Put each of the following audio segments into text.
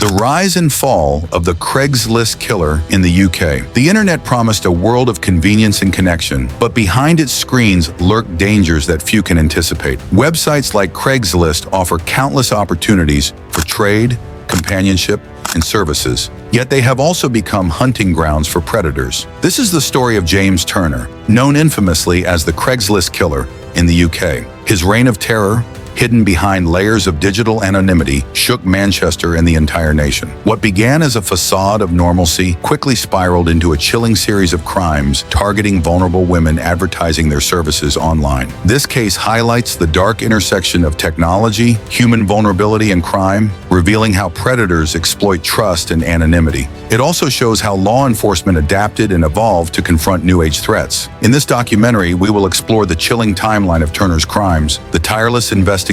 The rise and fall of the Craigslist Killer in the UK. The internet promised a world of convenience and connection, but behind its screens lurk dangers that few can anticipate. Websites like Craigslist offer countless opportunities for trade, companionship, and services, yet they have also become hunting grounds for predators. This is the story of James Turner, known infamously as the Craigslist Killer in the UK. His reign of terror, hidden behind layers of digital anonymity, shook Manchester and the entire nation. What began as a facade of normalcy quickly spiraled into a chilling series of crimes targeting vulnerable women advertising their services online. This case highlights the dark intersection of technology, human vulnerability, and crime, revealing how predators exploit trust and anonymity. It also shows how law enforcement adapted and evolved to confront new age threats. In this documentary, we will explore the chilling timeline of Turner's crimes, the tireless investigation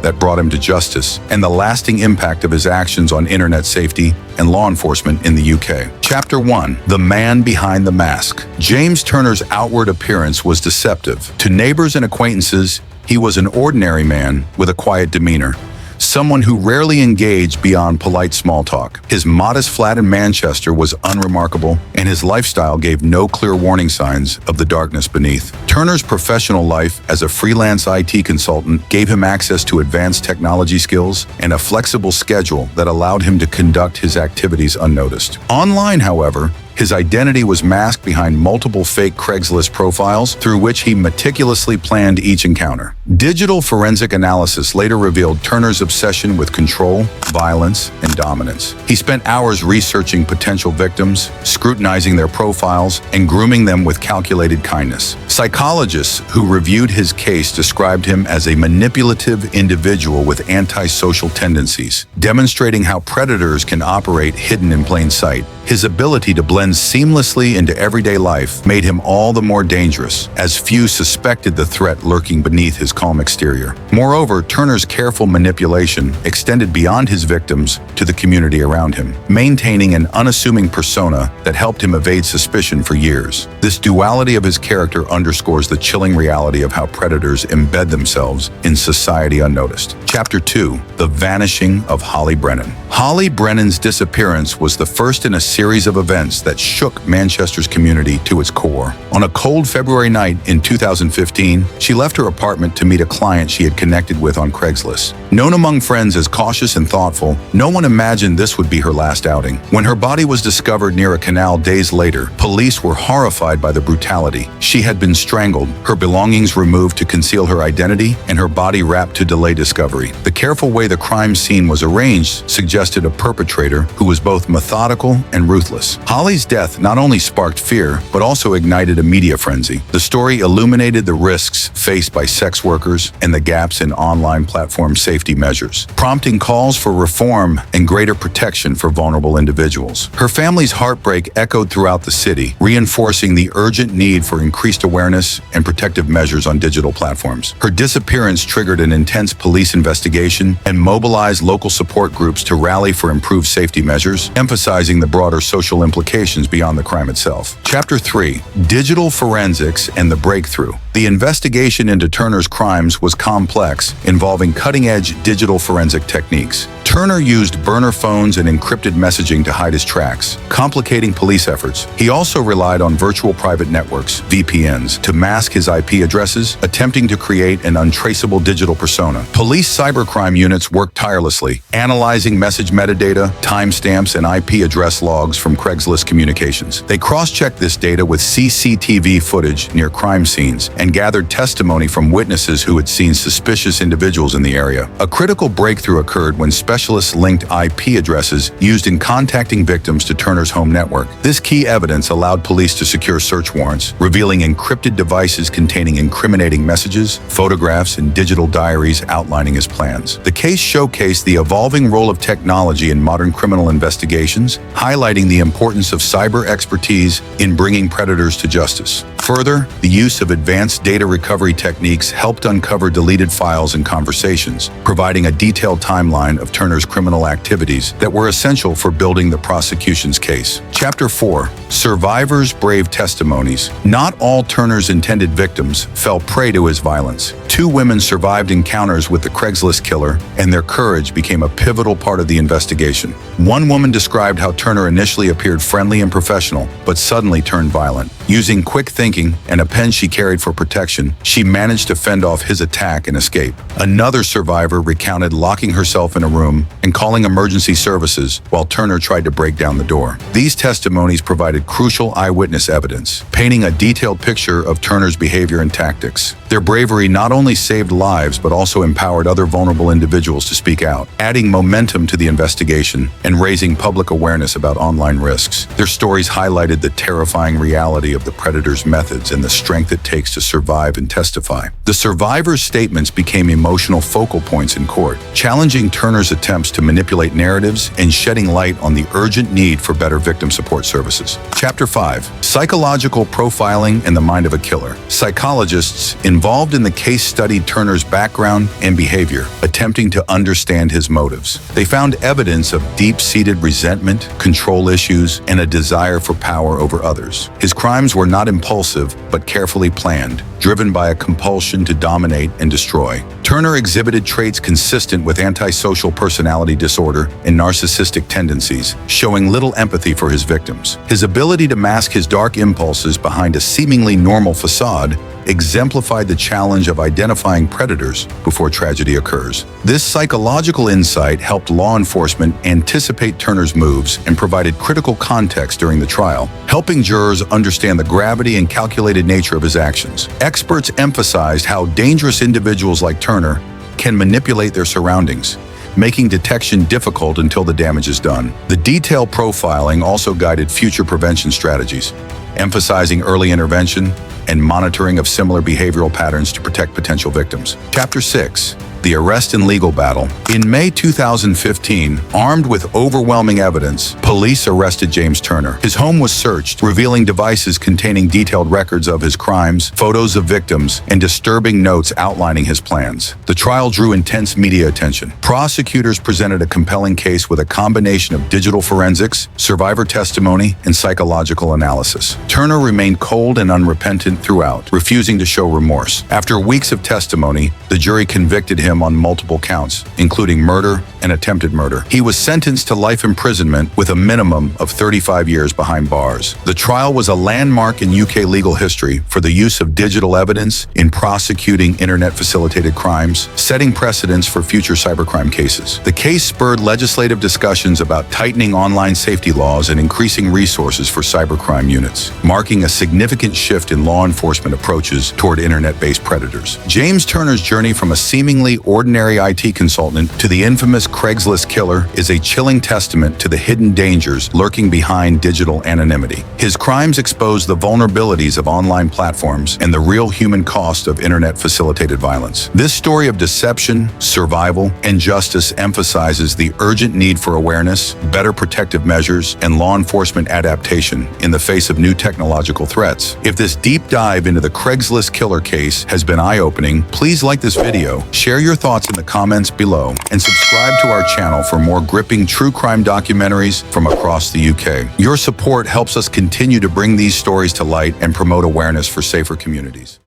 that brought him to justice, and the lasting impact of his actions on internet safety and law enforcement in the UK. Chapter 1. The Man Behind the Mask. James Turner's outward appearance was deceptive. To neighbors and acquaintances, he was an ordinary man with a quiet demeanor, someone who rarely engaged beyond polite small talk. His modest flat in Manchester was unremarkable, and his lifestyle gave no clear warning signs of the darkness beneath. Turner's professional life as a freelance IT consultant gave him access to advanced technology skills and a flexible schedule that allowed him to conduct his activities unnoticed. Online, however, his identity was masked behind multiple fake Craigslist profiles through which he meticulously planned each encounter. Digital forensic analysis later revealed Turner's obsession with control, violence, and dominance. He spent hours researching potential victims, scrutinizing their profiles, and grooming them with calculated kindness. Psychologists who reviewed his case described him as a manipulative individual with antisocial tendencies, demonstrating how predators can operate hidden in plain sight. His ability to blend seamlessly into everyday life made him all the more dangerous, as few suspected the threat lurking beneath his calm exterior. Moreover, Turner's careful manipulation extended beyond his victims to the community around him, maintaining an unassuming persona that helped him evade suspicion for years. This duality of his character underscores the chilling reality of how predators embed themselves in society unnoticed. Chapter 2. The Vanishing of Holly Brennan. Holly Brennan's disappearance was the first in a series of events that shook Manchester's community to its core. On a cold February night in 2015, she left her apartment to meet a client she had connected with on Craigslist. Known among friends as cautious and thoughtful, no one imagined this would be her last outing. When her body was discovered near a canal days later, police were horrified by the brutality. She had been strangled, her belongings removed to conceal her identity, and her body wrapped to delay discovery. The careful way the crime scene was arranged suggested a perpetrator who was both methodical and ruthless. Holly's death not only sparked fear, but also ignited a media frenzy. The story illuminated the risks faced by sex workers and the gaps in online platform safety measures, prompting calls for reform and greater protection for vulnerable individuals. Her family's heartbreak echoed throughout the city, reinforcing the urgent need for increased awareness and protective measures on digital platforms. Her disappearance triggered an intense police investigation and mobilized local support groups to rally for improved safety measures, emphasizing the broader social implications beyond the crime itself. Chapter 3. Digital Forensics and the Breakthrough. The investigation into Turner's crimes was complex, involving cutting-edge digital forensic techniques. Turner used burner phones and encrypted messaging to hide his tracks, complicating police efforts. He also relied on virtual private networks, VPNs, to mask his IP addresses, attempting to create an untraceable digital persona. Police cybercrime units worked tirelessly, analyzing message metadata, timestamps, and IP address logs from Craigslist communications. They cross-checked this data with CCTV footage near crime scenes and gathered testimony from witnesses who had seen suspicious individuals in the area. A critical breakthrough occurred when specialists linked IP addresses used in contacting victims to Turner's home network. This key evidence allowed police to secure search warrants, revealing encrypted devices containing incriminating messages, photographs, and digital diaries outlining his plans. The case showcased the evolving role of technology in modern criminal investigations, highlighting highlighting the importance of cyber expertise in bringing predators to justice. Further, the use of advanced data recovery techniques helped uncover deleted files and conversations, providing a detailed timeline of Turner's criminal activities that were essential for building the prosecution's case. Chapter 4. Survivors' Brave Testimonies. Not all Turner's intended victims fell prey to his violence. 2 women survived encounters with the Craigslist Killer, and their courage became a pivotal part of the investigation. One woman described how Turner initially appeared friendly and professional, but suddenly turned violent. Using quick thinking and a pen she carried for protection, she managed to fend off his attack and escape. Another survivor recounted locking herself in a room and calling emergency services while Turner tried to break down the door. These testimonies provided crucial eyewitness evidence, painting a detailed picture of Turner's behavior and tactics. Their bravery not only saved lives but also empowered other vulnerable individuals to speak out, adding momentum to the investigation and raising public awareness about online risks. Their stories highlighted the terrifying reality of the predator's methods and the strength it takes to survive and testify. The survivors' statements became emotional focal points in court, challenging Turner's attempts to manipulate narratives and shedding light on the urgent need for better victim support services. Chapter 5. Psychological Profiling in the Mind of a Killer. Psychologists involved in the case studied Turner's background and behavior, attempting to understand his motives. They found evidence of deep-seated resentment, control issues, and a desire for power over others. His crimes were not impulsive, but carefully planned, driven by a compulsion to dominate and destroy. Turner exhibited traits consistent with antisocial personality disorder and narcissistic tendencies, showing little empathy for his victims. His ability to mask his dark impulses behind a seemingly normal facade exemplified the challenge of identifying predators before tragedy occurs. This psychological insight helped law enforcement anticipate Turner's moves and provided critical context during the trial, helping jurors understand the gravity and calculated nature of his actions. Experts emphasized how dangerous individuals like Turner can manipulate their surroundings, making detection difficult until the damage is done. The detailed profiling also guided future prevention strategies, emphasizing early intervention and monitoring of similar behavioral patterns to protect potential victims. Chapter 6. The Arrest and Legal Battle. In May 2015, armed with overwhelming evidence, police arrested James Turner. His home was searched, revealing devices containing detailed records of his crimes, photos of victims, and disturbing notes outlining his plans. The trial drew intense media attention. Prosecutors presented a compelling case with a combination of digital forensics, survivor testimony, and psychological analysis. Turner remained cold and unrepentant throughout, refusing to show remorse. After weeks of testimony, the jury convicted him on multiple counts, including murder and attempted murder. He was sentenced to life imprisonment with a minimum of 35 years behind bars. The trial was a landmark in UK legal history for the use of digital evidence in prosecuting internet-facilitated crimes, setting precedents for future cybercrime cases. The case spurred legislative discussions about tightening online safety laws and increasing resources for cybercrime units, marking a significant shift in law enforcement approaches toward internet-based predators. James Turner's journey from a seemingly ordinary IT consultant to the infamous Craigslist Killer is a chilling testament to the hidden dangers lurking behind digital anonymity. His crimes expose the vulnerabilities of online platforms and the real human cost of internet-facilitated violence. This story of deception, survival, and justice emphasizes the urgent need for awareness, better protective measures, and law enforcement adaptation in the face of new technological threats. If this deep dive into the Craigslist Killer case has been eye-opening, please like this video, share your thoughts in the comments below, and subscribe to our channel for more gripping true crime documentaries from across the UK. Your support helps us continue to bring these stories to light and promote awareness for safer communities.